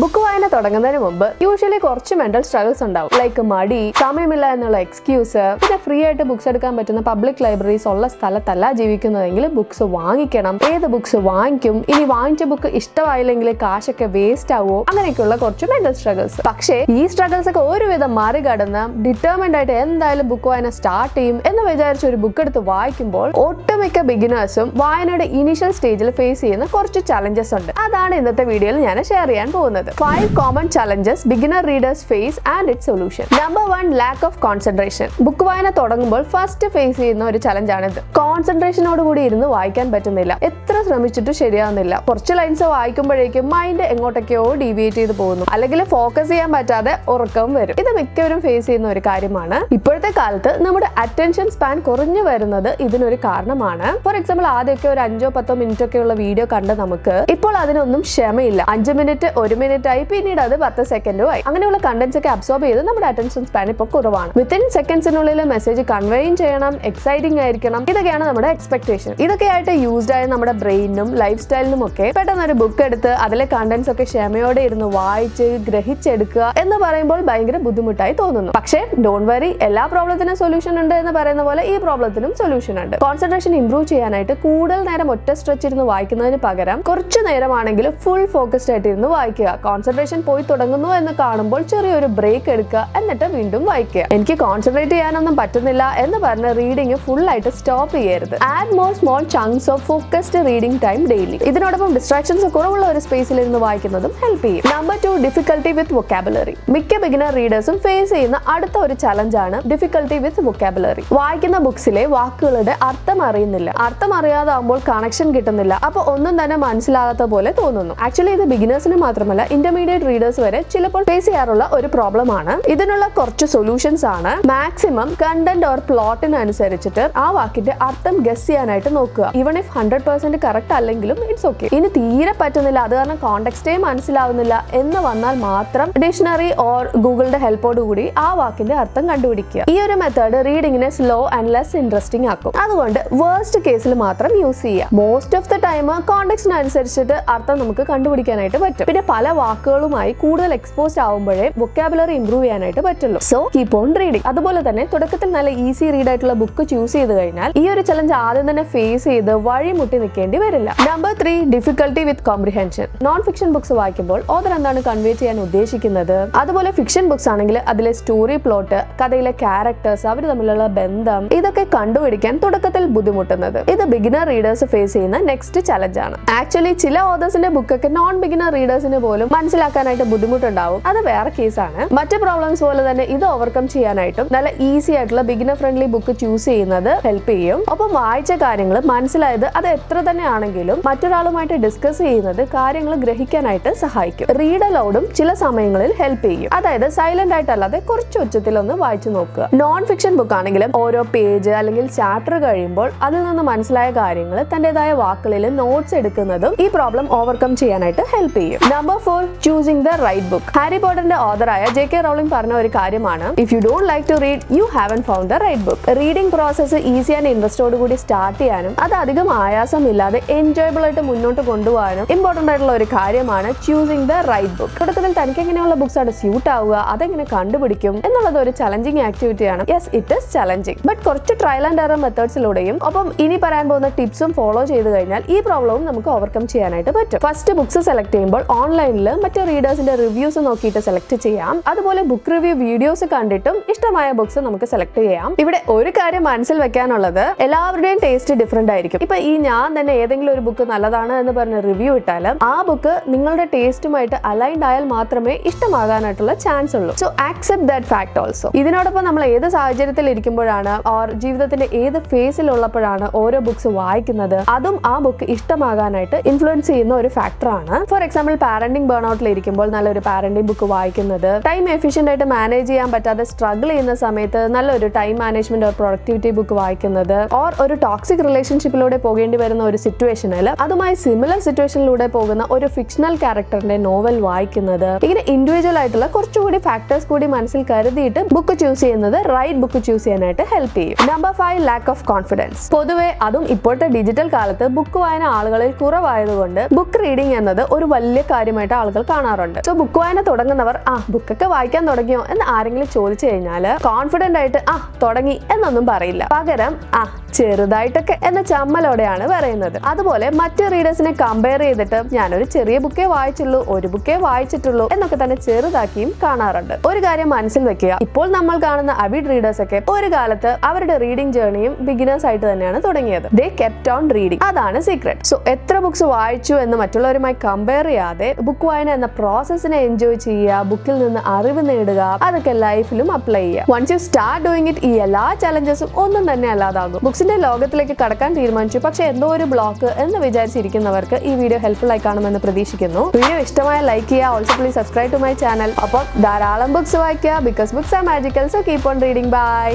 Book വായന തുടങ്ങുന്നതിന് മുമ്പ് യൂഷ്വലി കുറച്ച് മെന്റൽ സ്ട്രഗിൾസ് ഉണ്ടാവും. ലൈക്ക് മടി, സമയമില്ല എന്നുള്ള എക്സ്ക്യൂസ്. പിന്നെ ഫ്രീ ആയിട്ട് ബുക്സ് എടുക്കാൻ പറ്റുന്ന പബ്ലിക് ലൈബ്രറീസ് ഉള്ള സ്ഥലത്തല്ല ജീവിക്കുന്നതെങ്കിൽ ബുക്സ് വാങ്ങിക്കണം, ഏത് ബുക്സ് വാങ്ങിക്കും, ഇനി വാങ്ങിച്ച ബുക്ക് ഇഷ്ടമായില്ലെങ്കിൽ കാശൊക്കെ വേസ്റ്റ് ആവുമോ, അങ്ങനെയൊക്കെയുള്ള കുറച്ച് മെന്റൽ സ്ട്രഗിൾസ്. പക്ഷേ ഈ സ്ട്രഗിൾസ് ഒക്കെ ഒരുവിധം മറികടന്ന് ഡിറ്റർമിൻഡ് ആയിട്ട് എന്തായാലും ബുക്ക് വായന സ്റ്റാർട്ട് ചെയ്യും എന്ന് വിചാരിച്ച ഒരു ബുക്ക് എടുത്ത് വായിക്കുമ്പോൾ ഒട്ടുമിക്ക ബിഗിനേഴ്സും വായനയുടെ ഇനീഷ്യൽ സ്റ്റേജിൽ ഫേസ് ചെയ്യുന്ന കുറച്ച് ചലഞ്ചസ് ഉണ്ട്. അതാണ് ഇന്നത്തെ വീഡിയോയിൽ ഞാൻ ഷെയർ ചെയ്യാൻ പോകുന്നത്. 5 common challenges beginner readers face and its solution. Number 1, lack of concentration. Book വായന തുടങ്ങുമ്പോൾ ഫസ്റ്റ് ഫേസ് ചെയ്യുന്ന ഒരു ചലഞ്ച് ആണിത്. കോൺസെൻട്രേഷനോട് കൂടി ഇരുന്ന് വായിക്കാൻ പറ്റുന്നില്ല, എത്ര ശ്രമിച്ചിട്ടും ശരിയാവുന്നില്ല. കുറച്ച് ലൈൻസ് വായിക്കുമ്പോഴേക്കും മൈൻഡ് എങ്ങോട്ടൊക്കെയോ ഡീവിയേറ്റ് ചെയ്ത് പോകുന്നു, അല്ലെങ്കിൽ ഫോക്കസ് ചെയ്യാൻ പറ്റാതെ ഉറക്കം വരും. ഇത് മിക്കവരും ഫേസ് ചെയ്യുന്ന ഒരു കാര്യമാണ്. ഇപ്പോഴത്തെ കാലത്ത് നമ്മുടെ അറ്റൻഷൻ സ്പാൻ കുറഞ്ഞു വരുന്നത് ഇതിനൊരു കാരണമാണ്. ഫോർ എക്സാമ്പിൾ, ആദ്യമൊക്കെ ഒരു 5-10 മിനിറ്റ് ഒക്കെ ഉള്ള വീഡിയോ കണ്ട് നമുക്ക് ഇപ്പോൾ അതിനൊന്നും ക്ഷമയില്ല. 5 മിനിറ്റ് 1 മിനിറ്റ് ആയി, പിന്നീട് അത് 10 സെക്കൻഡും ആയി. അങ്ങനെയുള്ള കണ്ടന്റ്സ് ഒക്കെ അബ്സോർബ് ചെയ്ത് നമ്മുടെ അറ്റൻഷൻ സ്പാൻ ഇപ്പോൾ കുറവാണ്. വിത്തിൻ സെക്കൻഡ്സിനുള്ളിൽ മെസ്സേജ് കൺവേയും ചെയ്യണം, എക്സൈറ്റിംഗ് ആയിരിക്കണം. ഇതൊക്കെയാണ് നമ്മുടെ എക്സ്പെക്ടേഷൻ. ഇതൊക്കെയായിട്ട് യൂസ്ഡ് ആയ നമ്മുടെ ബ്രെയിനും ലൈഫ് സ്റ്റൈലിനും ഒക്കെ പെട്ടെന്ന് ഒരു ബുക്ക് എടുത്ത് അതിലെ കണ്ടന്റ്സ് ഒക്കെ ക്ഷമയോടെ ഇരുന്ന് വായിച്ച് ഗ്രഹിച്ചെടുക്കുക എന്ന് പറയുമ്പോൾ ഭയങ്കര ബുദ്ധിമുട്ടായി തോന്നുന്നു. പക്ഷേ ഡോണ്ട് വറി, എല്ലാ പ്രോബ്ലത്തിനും സൊല്യൂഷൻ ഉണ്ട് എന്ന് പറയുന്ന പോലെ ഈ പ്രോബ്ലത്തിനും സൊല്യൂഷൻ ഉണ്ട്. കോൺസെൻട്രേഷൻ ഇംപ്രൂവ് ചെയ്യാനായിട്ട് കൂടുതൽ നേരം ഒറ്റ സ്ട്രെച്ച് ഇരുന്ന് വായിക്കുന്നതിന് പകരം കുറച്ചു നേരമാണെങ്കിലും ഫുൾ ഫോക്കസ്ഡ് ആയിട്ട് ഇരുന്ന് വായിക്കുക. കോൺസെൻട്രേഷൻ പോയി തുടങ്ങുന്നു എന്ന് കാണുമ്പോൾ ചെറിയൊരു ബ്രേക്ക് എടുക്കുക, എന്നിട്ട് വീണ്ടും വായിക്കുക. എനിക്ക് കോൺസെൻട്രേറ്റ് ചെയ്യാനൊന്നും പറ്റുന്നില്ല എന്ന് പറഞ്ഞ് റീഡിംഗ് ഫുൾ ആയിട്ട് സ്റ്റോപ്പ് ചെയ്യരുത്. Add more small chunks of focused reading time daily. ഇതിനോടൊപ്പം ഡിസ്ട്രാക്ഷൻസ് കുറവുള്ള ഒരു സ്പേസിൽ ഇരുന്ന് വായിക്കുന്നതും ഹെൽപ്പ് ചെയ്യും. നമ്പർ 2, ഡിഫിക്കൽട്ടി വിത്ത് വൊക്കാബുലറി. മിക്ക ബിഗിനർ റീഡേഴ്സും ഫേസ് ചെയ്യുന്ന അടുത്ത ഒരു ചലഞ്ച് ആണ് ഡിഫിക്കൽട്ടി വിത്ത് വൊക്കാബുലറി. വായിക്കുന്ന ബുക്സിലെ വാക്കുകളുടെ അർത്ഥം അറിയുന്നില്ല, അർത്ഥം അറിയാതാവുമ്പോൾ കണക്ഷൻ കിട്ടുന്നില്ല, അപ്പൊ ഒന്നും തന്നെ മനസ്സിലാകാത്ത പോലെ തോന്നുന്നു. ആക്ച്വലി ഇത് ബിഗിനേഴ്സിന് മാത്രമല്ല ഇന്റർമീഡിയറ്റ് റീഡേഴ്സ് വരെ ചിലപ്പോൾ ഫേസ് ചെയ്യാറുള്ള ഒരു പ്രോബ്ലം ആണ്. ഇതിനുള്ള കുറച്ച് സൊല്യൂഷൻസ് ആണ്. മാക്സിമം കണ്ടന്റ് ഓർ പ്ലോട്ടിനനുസരിച്ചിട്ട് ആ വാക്കിന്റെ അർത്ഥം ഗസ് ചെയ്യാനായിട്ട് നോക്കുക. ഈവൺ ഇഫ് 100% കറക്റ്റ് അല്ലെങ്കിലും ഇറ്റ്സ് ഓക്കെ. ഇനി തീരെ പറ്റുന്നില്ല, അത് കാരണം കോണ്ടെക്സ്റ്റേ മനസ്സിലാവുന്നില്ല എന്ന് വന്നാൽ മാത്രം ഡിക്ഷണറി ഓർ ഗൂഗിളിന്റെ ഹെൽപ്പോട് കൂടി ആ വാക്കിന്റെ അർത്ഥം കണ്ടുപിടിക്കുക. ഈ ഒരു മെത്തേഡ് റീഡിങ്ങിനെ സ്ലോ ആൻഡ് ലെസ് ഇൻട്രസ്റ്റിംഗ് ആക്കും. അതുകൊണ്ട് വേർസ്റ്റ് കേസിൽ മാത്രം യൂസ് ചെയ്യുക. മോസ്റ്റ് ഓഫ് ദ ടൈം കോണ്ടെക്സ്റ്റിനനുസരിച്ചിട്ട് അർത്ഥം നമുക്ക് കണ്ടുപിടിക്കാനായിട്ട് പറ്റും. പിന്നെ പല വാക്കുകളുമായി കൂടുതൽ എക്സ്പോസ്ഡ് ആവുമ്പോഴേ വൊക്കാബുലറി ഇംപ്രൂവ് ചെയ്യാനായിട്ട് പറ്റുള്ളൂ. So keep on reading. അതുപോലെ തന്നെ തുടക്കത്തിൽ നല്ല ഈസി റീഡ് ആയിട്ടുള്ള ബുക്ക് ചൂസ് ചെയ്ത് കഴിഞ്ഞാൽ ഈ ഒരു ചലഞ്ച് ആദ്യം തന്നെ ഫേസ് ചെയ്ത് വഴിമുട്ടി നിൽക്കേണ്ടി വരില്ല. നമ്പർ 3, ഡിഫിക്കൽട്ടി വിത്ത് കോംപ്രിഹെൻഷൻ. നോൺ ഫിക്ഷൻ ബുക്സ് വായിക്കുമ്പോൾ ഓതർ എന്താണ് കൺവേ ചെയ്യാൻ ഉദ്ദേശിക്കുന്നത്, അതുപോലെ ഫിക്ഷൻ ബുക്സ് ആണെങ്കിൽ അതിലെ സ്റ്റോറി പ്ലോട്ട്, കഥയിലെ ക്യാരക്ടേഴ്സ്, അവർ തമ്മിലുള്ള ബന്ധം, ഇതൊക്കെ കണ്ടുപിടിക്കാൻ തുടക്കത്തിൽ ബുദ്ധിമുട്ടുന്നത്. ഇത് ബിഗിനർ റീഡേഴ്സ് ഫേസ് ചെയ്യുന്ന നെക്സ്റ്റ് ചലഞ്ച് ആണ്. ആക്ച്വലി ചില ഓതേഴ്സിന്റെ ബുക്കൊക്കെ നോൺ ബിഗിനർ റീഡേഴ്സിന് പോലും മനസ്സിലാക്കാനായിട്ട് ബുദ്ധിമുട്ടുണ്ടാവും. അത് വേറെ കേസാണ്. മറ്റ് പ്രോബ്ലംസ് പോലെ തന്നെ ഇത് ഓവർകം ചെയ്യാനായിട്ടും നല്ല ഈസി ആയിട്ടുള്ള ബിഗിനർ ഫ്രണ്ട്ലി ബുക്ക് ചൂസ് ചെയ്യുന്നത് ഹെൽപ്പ് ചെയ്യും. ഒപ്പം വായിച്ച കാര്യങ്ങൾ മനസ്സിലായത് അത് എത്ര തന്നെ ആണെങ്കിലും മറ്റൊരാളുമായിട്ട് ഡിസ്കസ് ചെയ്യുന്നത് കാര്യങ്ങൾ ഗ്രഹിക്കാനായിട്ട് സഹായിക്കും. റീഡ് അലൗഡും ചില സമയങ്ങളിൽ ഹെൽപ്പ് ചെയ്യും. അതായത് സൈലന്റ് ആയിട്ടല്ലാതെ കുറച്ച് ഉച്ചത്തിൽ ഒന്ന് വായിച്ചു നോക്കുക. നോൺ ഫിക്ഷൻ ബുക്ക് ആണെങ്കിലും ഓരോ പേജ് അല്ലെങ്കിൽ ചാപ്റ്റർ കഴിയുമ്പോൾ അതിൽ നിന്ന് മനസ്സിലായ കാര്യങ്ങൾ തന്റേതായ വാക്കുകളിൽ നോട്ട്സ് എടുക്കുന്നതും ഈ പ്രോബ്ലം ഓവർകം ചെയ്യാനായിട്ട് ഹെൽപ്പ് ചെയ്യും. Number 4, choosing the right book. Harry പോട്ടറിന്റെ ഓതറായ JK റൗളിംഗ് പറഞ്ഞ ഒരു കാര്യമാണ്, if you don't like to read you haven't found the right book. Reading process easy and ഇൻട്രസ്റ്റോട് കൂടി സ്റ്റാർട്ട് ചെയ്യാനും അത് അധികം ആയാസമില്ലാതെ എൻജോയബിൾ ആയിട്ട് മുന്നോട്ട് കൊണ്ടുപോകാനും ഇമ്പോർട്ടന്റ് ആയിട്ടുള്ള ഒരു കാര്യമാണ് ചൂസിംഗ് ദ റൈറ്റ് ബുക്ക്. തുടക്കത്തിൽ തനിക്ക് എങ്ങനെയുള്ള ബുക്സ് ആണ് സ്യൂട്ട് ആവുക, അതെങ്ങനെ കണ്ടുപിടിക്കും എന്നുള്ളത് ഒരു ചലഞ്ചിങ് ആക്ടിവിറ്റിയാണ്. Yes, it is challenging. But കുറച്ച് ട്രയൽ ആൻഡ് എറർ മെത്തേഡ്സിലൂടെയും ഒപ്പം ഇനി പറയാൻ പോകുന്ന ടിപ്സും ഫോളോ ചെയ്ത് കഴിഞ്ഞാൽ ഈ പ്രോബ്ലവും നമുക്ക് ഓവർകം ചെയ്യാനായിട്ട് പറ്റും. ഫസ്റ്റ് ബുക്സ് സെലക്ട് ചെയ്യുമ്പോൾ ഓൺലൈനിൽ മറ്റ് റീഡേഴ്സിന്റെ റിവ്യൂസ് നോക്കിയിട്ട് സെലക്ട് ചെയ്യാം. അതുപോലെ ബുക്ക് റിവ്യൂ വീഡിയോസ് കണ്ടിട്ടും ഇഷ്ടമായ ബുക്സ് നമുക്ക് സെലക്ട് ചെയ്യാം. ഇവിടെ ഒരു കാര്യം മനസ്സിൽ വെക്കാനുള്ളത്, എല്ലാവരുടെയും ടേസ്റ്റ് ഡിഫറെന്റ് ആയിരിക്കും. ഇപ്പൊ ഈ ഞാൻ തന്നെ ഏതെങ്കിലും ഒരു ബുക്ക് നല്ലതാണ് എന്ന് പറഞ്ഞ് റിവ്യൂ ഇട്ടാലും ആ ബുക്ക് നിങ്ങളുടെ ടേസ്റ്റുമായിട്ട് അലൈൻഡ് ആയാൽ മാത്രമേ ഇഷ്ടമാകാനായിട്ടുള്ള ചാൻസ് ഉള്ളൂ. So accept that fact also. ഇതിനോടൊപ്പം നമ്മൾ ഏത് സാഹചര്യത്തിൽ ഇരിക്കുമ്പോഴാണ് ഓർ ജീവിതത്തിന്റെ ഏത് ഫേസിൽ ഉള്ളപ്പോഴാണ് ഓരോ ബുക്സ് വായിക്കുന്നത്, അതും ആ ബുക്ക് ഇഷ്ടമാകാനായിട്ട് ഇൻഫ്ലുവൻസ് ചെയ്യുന്ന ഒരു ഫാക്ടറാണ്. ഫോർ എക്സാമ്പിൾ, പാരന്റിംഗ് ബേൺഔട്ടിൽ ഇരിക്കുമ്പോൾ നല്ലൊരു പാരന്റിംഗ് ബുക്ക് വായിക്കുന്നത്, ടൈം എഫിഷ്യന്റ് ആയിട്ട് മാനേജ് ചെയ്യാൻ പറ്റാതെ സ്ട്രഗിൾ ചെയ്യുന്ന സമയത്ത് നല്ലൊരു time management or productivity book വായിക്കുന്നത്, ഓർ ഒരു ടോക്സിക് റിലേഷൻഷിപ്പിലൂടെ പോകേണ്ടി വരുന്ന ഒരു സിറ്റുവേഷനിൽ അതുമായി സിമിലർ സിറ്റുവേഷനിലൂടെ പോകുന്ന ഒരു ഫിക്ഷണൽ ക്യാരക്ടറിന്റെ നോവൽ വായിക്കുന്നത്, ഇങ്ങനെ ഇൻഡിവിജ്വൽ ആയിട്ടുള്ള കുറച്ചുകൂടി ഫാക്ടേഴ്സ് കൂടി മനസ്സിൽ കരുതിയിട്ട് ബുക്ക് ചൂസ് ചെയ്യുന്നത് റൈറ്റ് ബുക്ക് ചൂസ് ചെയ്യാനായിട്ട് ഹെൽപ്പ് ചെയ്യും. Number 5, lack of confidence. പൊതുവെ അതും ഇപ്പോഴത്തെ ഡിജിറ്റൽ കാലത്ത് ബുക്ക് വായന ആളുകളിൽ കുറവായതുകൊണ്ട് ബുക്ക് റീഡിംഗ് എന്നത് ഒരു വലിയ കാര്യമായിട്ട് ആളുകൾ കാണാറുണ്ട്. സോ ബുക്ക് വായന തുടങ്ങുന്നവർ ബുക്കൊക്കെ വായിക്കാൻ തുടങ്ങിയോ എന്ന് ആരെങ്കിലും ചോദിച്ചു കഴിഞ്ഞാൽ കോൺഫിഡന്റ് ആയിട്ട് തുടങ്ങി എന്നൊന്നും പറയില്ല. പകരം ചെറുതായിട്ടൊക്കെ എന്ന ചമ്മലോടെയാണ് പറയുന്നത്. അതുപോലെ മറ്റു റീഡേഴ്സിനെ കമ്പയർ ചെയ്തിട്ട് ഞാനൊരു ചെറിയ ബുക്കേ വായിച്ചുള്ളൂ, ഒരു ബുക്കേ വായിച്ചിട്ടുള്ളൂ എന്നൊക്കെ തന്നെ ചെറുതാക്കിയും കാണാറുണ്ട്. ഒരു കാര്യം മനസ്സിൽ വെക്കുക, ഇപ്പോൾ നമ്മൾ കാണുന്ന അവിഡ് റീഡേഴ്സ് ഒക്കെ ഒരു കാലത്ത് അവരുടെ റീഡിംഗ് ജേർണിയും ബിഗിനേഴ്സ് ആയിട്ട് തന്നെയാണ് തുടങ്ങിയത്. ദേ കെപ്റ്റ് ഓൺ റീഡിംഗ്. അതാണ് സീക്രട്ട്. സോ എത്ര ബുക്സ് വായിച്ചു എന്ന് മറ്റുള്ളവരുമായി കമ്പയർ ചെയ്യാതെ ബുക്ക് വായന എന്ന പ്രോസസ്സിനെ എൻജോയ് ചെയ്യുക, ബുക്കിൽ നിന്ന് അറിവ് നേടുക, അതൊക്കെ ലൈഫിലും അപ്ലൈ ചെയ്യുക. Once you start doing it, ഈ എല്ലാ ചലഞ്ചസും ഒന്നും തന്നെ അല്ലാതാകും. ബുക്സിന്റെ ലോകത്തിലേക്ക് കടക്കാൻ തീരുമാനിച്ചു, പക്ഷെ എന്തോ ഒരു ബ്ലോക്ക് എന്ന് വിചാരിച്ചിരിക്കുന്നവർക്ക് ഈ വീഡിയോ ഹെൽപ്ഫുൾ ആയി കാണുമെന്ന് പ്രതീക്ഷിക്കുന്നു. വീഡിയോ ഇഷ്ടമായ ലൈക്ക് ചെയ്യുക. Also please subscribe to my channel. അപ്പോൾ ധാരാളം ബുക്സ് വായിക്കുക, because books are magical. So keep on reading. By.